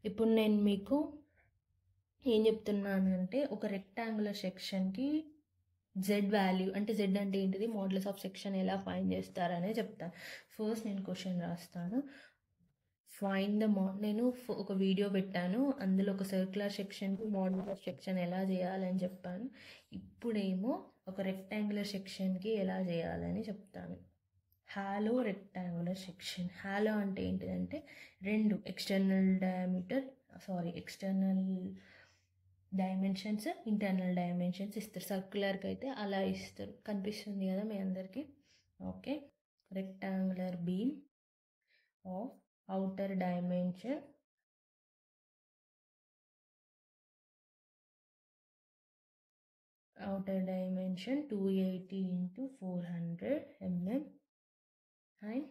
ఇప్పుడు నేను మీకు ఏం చెప్తున్నానంటే ఒక రెక్టాంగులర్ సెక్షన్కి జెడ్ వాల్యూ అంటే జెడ్ అంటే ఏంటిది, మోడ్యులస్ ఆఫ్ సెక్షన్ ఎలా ఫైండ్ చేస్తారనే చెప్తాను. ఫస్ట్ నేను క్వశ్చన్ రాస్తాను. ఫైండ్ ద నేను ఒక వీడియో పెట్టాను, అందులో ఒక సర్క్యులర్ సెక్షన్కి మోడ్యులస్ ఆఫ్ సెక్షన్ ఎలా చేయాలని చెప్పాను. ఇప్పుడేమో ఒక రెక్టాంగులర్ సెక్షన్కి ఎలా చేయాలని చెప్తాను. Hollow rectangular section. హాలో అంటే ఏంటిదంటే రెండు ఎక్స్టర్నల్ డైమెన్షన్స్, ఇంటర్నల్ డైమెన్షన్స్ ఇస్తారు. సర్క్యులర్కి అయితే అలా ఇస్తారు. కనిపిస్తుంది కదా మీ అందరికీ? Okay. Rectangular beam of outer dimension 280 into 400 mm and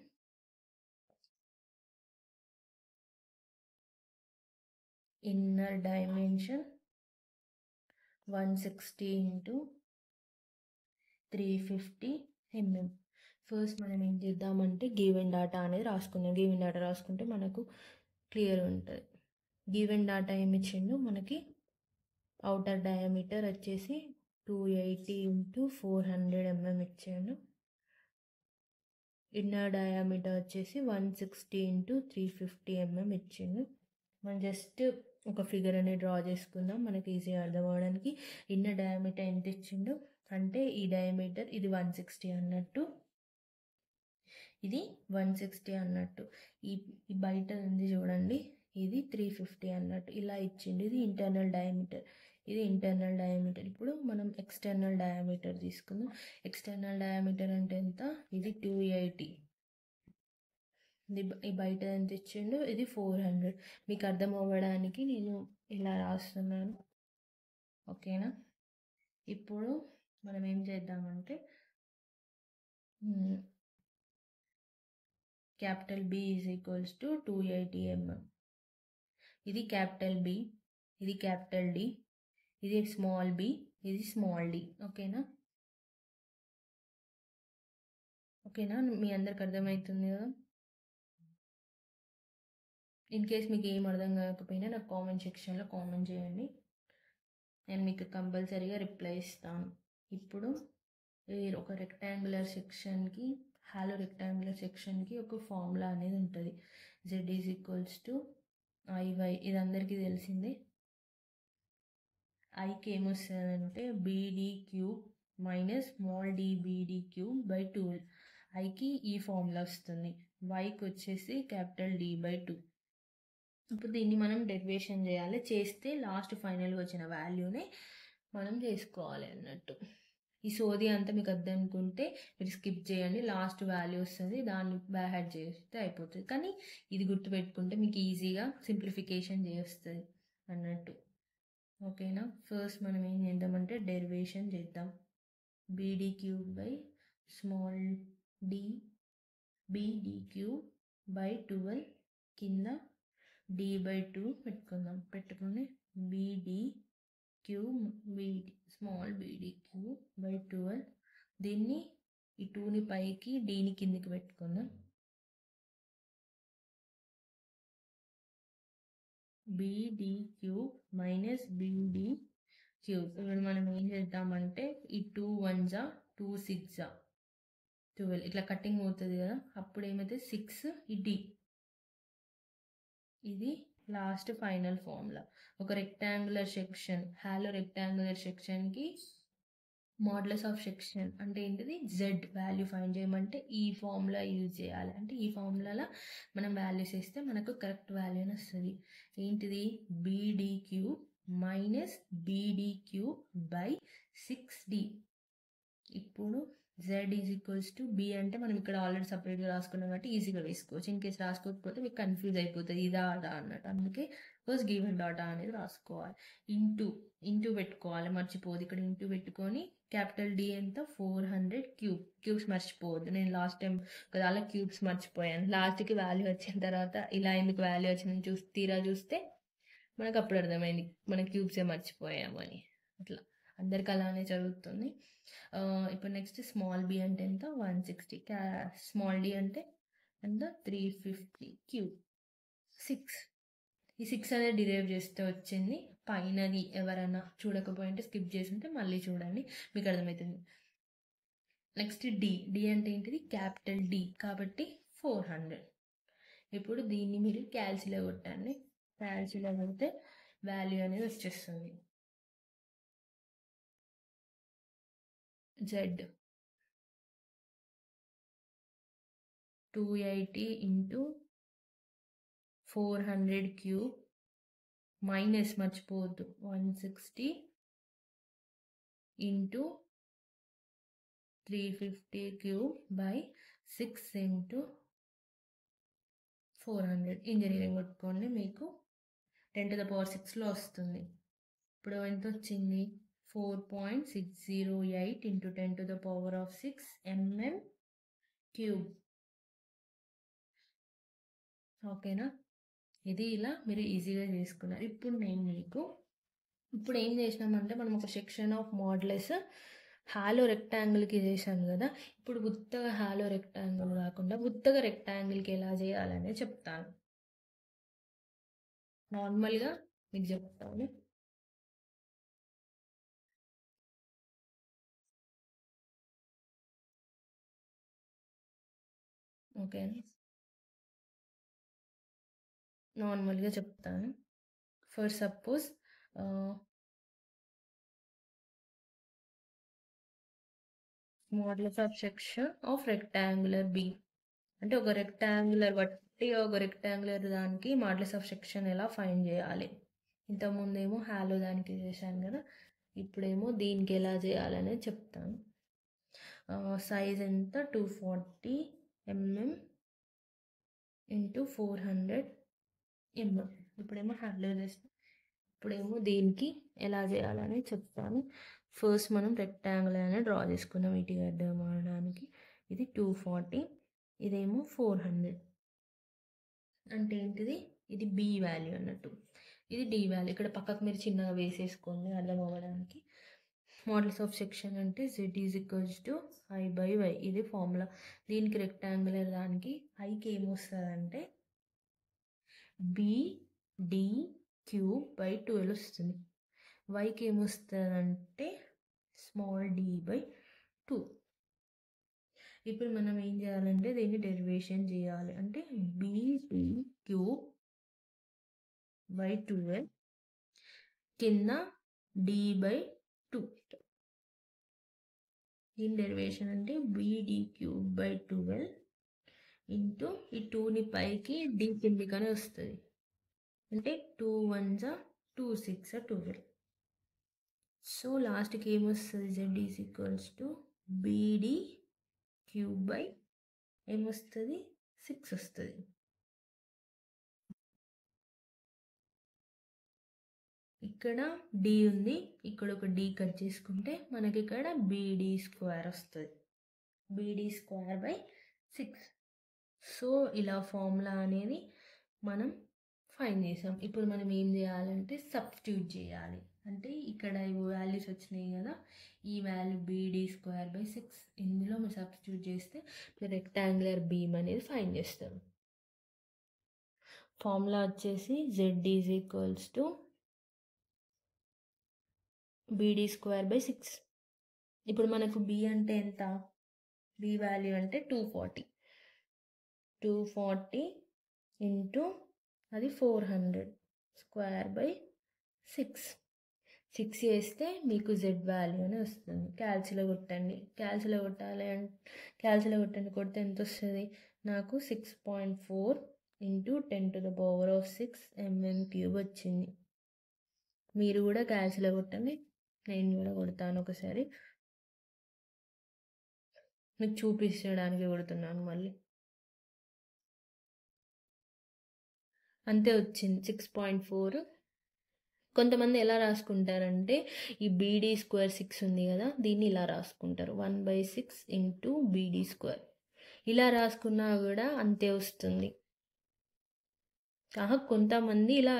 inner dimension 160 into 350 mm. First మనం ఏం చేద్దామంటే గివెన్ డాటా అనేది రాసుకుందాం. గివెన్ డాటా రాసుకుంటే మనకు క్లియర్ ఉంటుంది. గివెన్ డాటా ఏమి ఇచ్చిండు మనకి, అవుటర్ డయామీటర్ వచ్చేసి 280 into 400 mm ఇచ్చాడు. ఇన్నర్ డయామీటర్ వచ్చేసి 160 into 350 mm ఇచ్చిండు. మనం జస్ట్ ఒక ఫిగర్ అనేది డ్రా చేసుకుందాం మనకి ఈజీగా అర్థం అవ్వడానికి. ఇన్నర్ డయామీటర్ ఎంత ఇచ్చిండు అంటే ఈ డయామీటర్ ఇది 160 అన్నట్టు, ఇది 160 అన్నట్టు. ఈ బయట ఉంది చూడండి, ఇది 350 అన్నట్టు ఇలా ఇచ్చిండు. ఇది ఇంటర్నల్ డయామీటర్, ఇది ఇంటర్నల్ డయామీటర్. ఇప్పుడు మనం ఎక్స్టర్నల్ డయామీటర్ తీసుకుందాం. ఎక్స్టర్నల్ డయామీటర్ అంటే ఎంత, ఇది 280. ఈ బయట ఎంత ఇచ్చిండు, ఇది 400. మీకు అర్థం అవ్వడానికి నేను ఇలా రాస్తున్నాను, ఓకేనా? ఇప్పుడు మనం ఏం చేద్దామంటే capital B is equals to 280 mm. ఇది క్యాపిటల్ B, ఇది క్యాపిటల్ D, ఇది స్మాల్ b, ఇది స్మాల్ d. ఓకేనా? ఓకేనా, మీ అందరికి అర్థమవుతుంది కదా? ఇన్ కేస్ మీకు ఏం అర్థం కాకపోయినా నాకు కామెంట్ సెక్షన్లో కామెంట్ చేయండి, నేను మీకు కంపల్సరీగా రిప్లై ఇస్తాను. ఇప్పుడు ఒక రెక్టాంగులర్ సెక్షన్కి, హాలో రెక్టాంగులర్ సెక్షన్కి ఒక ఫార్ములా అనేది ఉంటుంది. Z is equals to IY, ఇది అందరికీ తెలిసిందే. ఐకి ఏమొస్తుందంటే BD cube minus small dBD cube by 2. ఐకి ఈ ఫార్ములా వస్తుంది. వైకి వచ్చేసి క్యాపిటల్ D/2. ఇప్పుడు దీన్ని మనం డెరివేషన్ చేయాలి. చేస్తే లాస్ట్ ఫైనల్గా వచ్చిన వాల్యూనే మనం చేసుకోవాలి అన్నట్టు. ఈ సోది అంతా మీకు అర్థం అనుకుంటే మీరు స్కిప్ చేయండి, లాస్ట్ వాల్యూ వస్తుంది, దాన్ని బ్యాడ్ చేస్తే అయిపోతుంది. కానీ ఇది గుర్తుపెట్టుకుంటే మీకు ఈజీగా సింప్లిఫికేషన్ చేస్తుంది అన్నట్టు, ఓకేనా? ఫస్ట్ మనం ఏం చేద్దామంటే డెరివేషన్ చేద్దాం. BD cube by small BD cube by 12 కింద D/2 పెట్టుకుందాం. పెట్టుకుని BD cube small BD cube by 12, దీన్ని ఈ 2ని పైకి Dని కిందికి పెట్టుకుందాం. BD cube minus BD cube. ఇప్పుడు మనం ఏం చేద్దామంటే ఈ 2 1 2 6 12 ఇట్లా కటింగ్ అవుతుంది కదా, అప్పుడు ఏమైతే 6 ఈ D. ఇది లాస్ట్ ఫైనల్ ఫార్ములా. ఒక రెక్టాంగులర్ సెక్షన్, హాలో రెక్టాంగులర్ సెక్షన్కి మోడ్యులస్ ఆఫ్ సెక్షన్ అంటే ఏంటిది, జెడ్ వాల్యూ ఫైండ్ చేయమంటే ఈ ఫార్ములా యూజ్ చేయాలి. అంటే ఈ ఫార్ములాలో మనం వాల్యూస్ వేస్తే మనకు కరెక్ట్ వాల్యూని వస్తుంది. ఏంటిది, BD cube minus BD cube by 6D. ఇప్పుడు Z is equals to B అంటే మనం ఇక్కడ ఆల్రెడీ సపరేట్గా రాసుకున్నాం కాబట్టి ఈజీగా వేసుకోవచ్చు. ఇన్ కేసు రాసుకోకపోతే మీకు కన్ఫ్యూజ్ అయిపోతుంది, ఇదా అదా అన్నట్టు. అందుకే ఫస్ట్ గివెన్ డాటా అనేది రాసుకోవాలి. ఇంటూ పెట్టుకోవాలి, మర్చిపోదు. ఇక్కడ ఇంటూ పెట్టుకొని క్యాపిటల్ D ఎంత 400 క్యూబ్స్ మర్చిపోవద్దు. నేను లాస్ట్ టైం కదా అలా క్యూబ్స్ మర్చిపోయాను. లాస్ట్కి వాల్యూ వచ్చిన తర్వాత ఇలా ఎందుకు వాల్యూ వచ్చిందని తీరా చూస్తే మనకు అప్పుడు అర్థమైంది మన క్యూబ్సే మర్చిపోయాము అని. అట్లా అందరికి అలానే జరుగుతుంది. ఇప్పుడు నెక్స్ట్ స్మాల్ b అంటే ఎంత 160, స్మాల్ d అంటే ఎంత 350 క్యూబ్ 6. ఈ 6 అనేది డిరైవ్ చేస్తే వచ్చింది. పైనది ఎవరైనా చూడకపోయింటే స్కిప్ చేసి ఉంటే మళ్ళీ చూడండి, మీకు అర్థమవుతుంది. నెక్స్ట్ డి అంటే ఏంటిది? క్యాపిటల్ డి కాబట్టి 400. ఇప్పుడు దీన్ని మీరు క్యాల్సిలో కొట్టండి. క్యాల్సిలో కొడితే వాల్యూ అనేది వచ్చేస్తుంది. జెడ్ 280 ఇంటూ 400 క్యూబ్ మైనస్ మర్చిపోవద్దు 160 into 350 cube by 6 into 400. Engineering కొట్టుకోండి, మీకు 10⁶లో వస్తుంది. ఇప్పుడు ఎంత వచ్చింది? 4.608 ఇంటూ 10⁶6 mm క్యూబ్. ఓకేనా? ఇది ఇలా మీరు ఈజీగా చేసుకున్నారు. ఇప్పుడు ఏం చేసినామంటే మనం ఒక సెక్షన్ ఆఫ్ మోడ్యులస్ హాలో రెక్టాంగిల్కి చేశాను కదా. ఇప్పుడు ఉత్తగా హాలో రెక్టాంగిల్ కాకుండా ఉత్తగా రెక్టాంగిల్కి ఎలా చేయాలనే చెప్తాను. నార్మల్గా మీకు చెప్తాను. ఓకే, నార్మల్గా చెప్తాను. For suppose modulus of section of rectangular B అంటే ఒక రెక్టాంగులర్ దానికి మోడ్యులస్ ఆఫ్ సెక్షన్ ఎలా ఫైండ్ చేయాలి. ఇంతకుముందేమో హాలో దానికి చేశాను కదా, ఇప్పుడేమో దీనికి ఎలా చేయాలనేది చెప్తాను. సైజ్ ఎంత? 240 mm ఇంటూ 400 mm. ఇప్పుడేమో హాలో చేస్తాం. ఇప్పుడేమో దీనికి ఎలా చేయాలని చెప్తాను. ఫస్ట్ మనం రెక్టాంగిల్ అనేది డ్రా చేసుకున్నాం వీటికి అర్థం అవడానికి. ఇది 240, ఇదేమో 400. అంటే ఏంటిది? ఇది బి వాల్యూ అన్నట్టు, ఇది డి వాల్యూ. ఇక్కడ పక్కకు మీరు చిన్నగా వేసేసుకోండి అర్థం అవ్వడానికి. మోడ్యులస్ ఆఫ్ సెక్షన్ అంటే Z = I/Y. ఇది ఫార్ములా. దీనికి రెక్టాంగులర్ దానికి ఐకి ఏమొస్తుందంటే BD³/12 వస్తుంది. వైకి ఏమొస్తుందంటే స్మాల్ d/2. ఇప్పుడు మనం ఏం చేయాలంటే దీన్ని డెరివేషన్ చేయాలి. అంటే BD³/12 కింద d/2. దీని డెరివేషన్ అంటే BD³/12 ఇంటూ ఈ 2ని పైకి d కిందికనే వస్తుంది. అంటే 2 1s 2 6 12. సో లాస్ట్కి ఏమొస్తుంది? Z = BD³ ఏమొస్తుంది? 6 వస్తుంది. ఇక్కడ డి ఉంది, ఇక్కడ ఒక డి కట్ చేసుకుంటే మనకి ఇక్కడ BD² వస్తుంది. BD²/6. సో ఇలా ఫార్ములా అనేది మనం ఫైండ్ చేసాం. ఇప్పుడు మనం ఏం చేయాలంటే సబ్స్టిట్యూట్ చేయాలి. అంటే ఇక్కడ వాల్యూస్ వచ్చినాయి కదా, ఈ వాల్యూ BD²/6 ఇందులో మీరు సబ్స్టిట్యూట్ చేస్తే రెక్టాంగులర్ బీమ్ అనేది ఫైండ్ చేస్తారు. ఫార్ములా వచ్చేసి Z = BD²/6. ఇప్పుడు మనకు బి అంటే ఎంత? బి వాల్యూ అంటే 240 ఇంటూ అది 400² 6 చేస్తే మీకు Z వాల్యూ అని వస్తుంది. క్యాల్సిలో కొట్టండి. కొడితే ఎంత వస్తుంది? నాకు 6.4 ఇంటూ 10⁶ mm³ వచ్చింది. మీరు కూడా క్యాల్సిలో కొట్టండి, నేను కూడా కొడతాను ఒకసారి, మీకు చూపించడానికి కొడుతున్నాను మళ్ళీ. అంతే వచ్చింది 6.4. కొంతమంది ఎలా రాసుకుంటారంటే ఈ BD² 6 ఉంది కదా, దీన్ని ఇలా రాసుకుంటారు 1/6 ఇంటూ BD². ఇలా రాసుకున్నా కూడా అంతే వస్తుంది. కొంతమంది ఇలా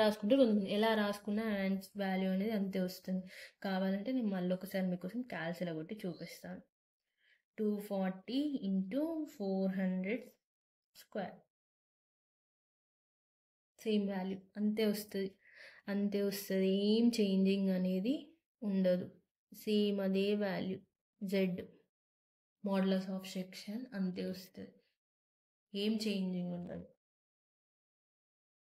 రాసుకుంటారు, ఎలా రాసుకున్నా వాల్యూ అనేది అంతే వస్తుంది. కావాలంటే నేను మళ్ళీ ఒకసారి మీకోసం క్యాల్సిలో కొట్టి చూపిస్తాను. 240 ఇంటూ 400 స్క్వేర్. సేమ్ వాల్యూ అంతే వస్తుంది. ఏం చేంజింగ్ అనేది ఉండదు. సేమ్ అదే value Z modulus of section అంతే వస్తుంది. ఏం చేంజింగ్ ఉండదు.